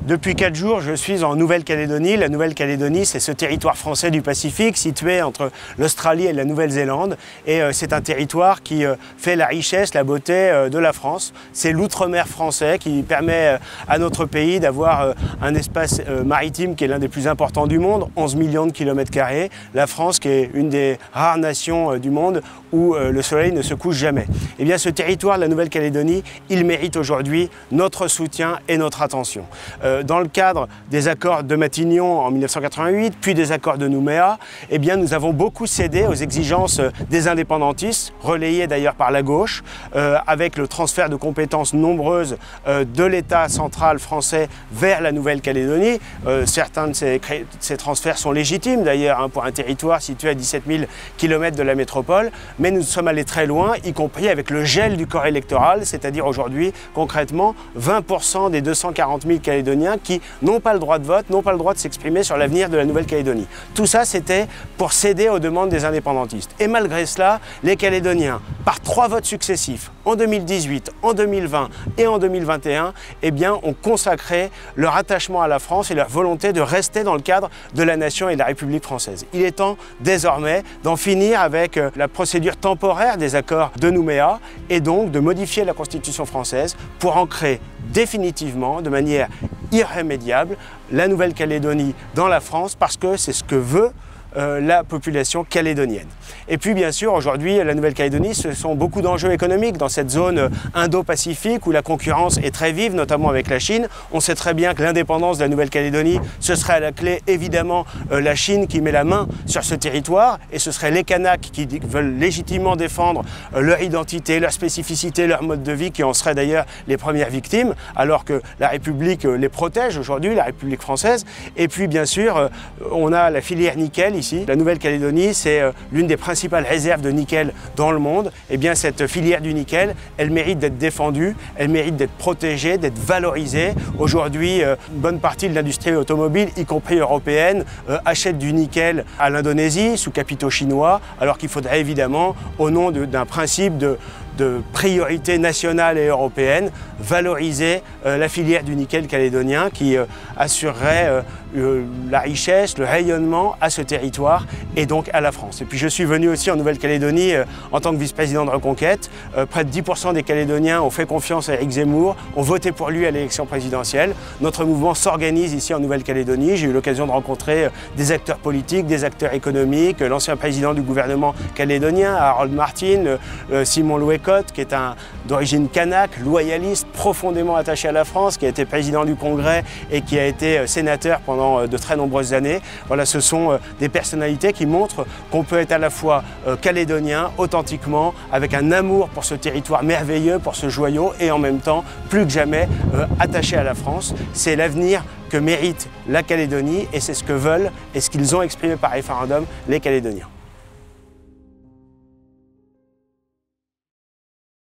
Depuis 4 jours, je suis en Nouvelle-Calédonie. La Nouvelle-Calédonie, c'est ce territoire français du Pacifique situé entre l'Australie et la Nouvelle-Zélande. Et c'est un territoire qui fait la richesse, la beauté de la France. C'est l'outre-mer français qui permet à notre pays d'avoir un espace maritime qui est l'un des plus importants du monde, 11 millions de kilomètres carrés. La France qui est une des rares nations du monde où le soleil ne se couche jamais. Eh bien, ce territoire de la Nouvelle-Calédonie, il mérite aujourd'hui notre soutien et notre attention. Dans le cadre des accords de Matignon en 1988, puis des accords de Nouméa, eh bien, nous avons beaucoup cédé aux exigences des indépendantistes, relayées d'ailleurs par la gauche, avec le transfert de compétences nombreuses de l'État central français vers la Nouvelle-Calédonie. Certains de ces transferts sont légitimes d'ailleurs pour un territoire situé à 17 000 km de la métropole, mais nous sommes allés très loin, y compris avec le gel du corps électoral, c'est-à-dire aujourd'hui, concrètement, 20% des 240 000 Calédoniens qui n'ont pas le droit de vote, n'ont pas le droit de s'exprimer sur l'avenir de la Nouvelle-Calédonie. Tout ça, c'était pour céder aux demandes des indépendantistes. Et malgré cela, les Calédoniens, par 3 votes successifs, en 2018, en 2020 et en 2021, eh bien, ont consacré leur attachement à la France et leur volonté de rester dans le cadre de la nation et de la République française. Il est temps désormais d'en finir avec la procédure temporaire des accords de Nouméa et donc de modifier la Constitution française pour ancrer définitivement, de manière irrémédiable, la Nouvelle-Calédonie dans la France parce que c'est ce que veut la population calédonienne. Et puis bien sûr aujourd'hui la Nouvelle-Calédonie, ce sont beaucoup d'enjeux économiques dans cette zone Indo-Pacifique où la concurrence est très vive, notamment avec la Chine. On sait très bien que l'indépendance de la Nouvelle-Calédonie, ce serait à la clé évidemment la Chine qui met la main sur ce territoire et ce serait les Kanaks qui veulent légitimement défendre leur identité, leur spécificité, leur mode de vie qui en seraient d'ailleurs les premières victimes alors que la République les protège aujourd'hui, la République française. Et puis bien sûr on a la filière nickel ici. La Nouvelle-Calédonie, c'est l'une des principales réserves de nickel dans le monde. Et bien cette filière du nickel, elle mérite d'être défendue, elle mérite d'être protégée, d'être valorisée. Aujourd'hui, une bonne partie de l'industrie automobile, y compris européenne, achète du nickel à l'Indonésie sous capitaux chinois, alors qu'il faudrait évidemment, au nom d'un principe de priorité nationale et européenne, valoriser la filière du nickel calédonien qui assurerait la richesse, le rayonnement à ce territoire et donc à la France. Et puis je suis venu aussi en Nouvelle-Calédonie en tant que vice-président de Reconquête. Près de 10% des Calédoniens ont fait confiance à Éric Zemmour, ont voté pour lui à l'élection présidentielle. Notre mouvement s'organise ici en Nouvelle-Calédonie. J'ai eu l'occasion de rencontrer des acteurs politiques, des acteurs économiques, l'ancien président du gouvernement calédonien, Harold Martin, Simon Louécotte, qui est d'origine kanak, loyaliste, profondément attaché à la France, qui a été président du Congrès et qui a été sénateur pendant de très nombreuses années. Voilà, ce sont des personnalités qui montrent qu'on peut être à la fois calédonien, authentiquement, avec un amour pour ce territoire merveilleux, pour ce joyau, et en même temps, plus que jamais, attaché à la France. C'est l'avenir que mérite la Calédonie et c'est ce que veulent et ce qu'ils ont exprimé par référendum les Calédoniens.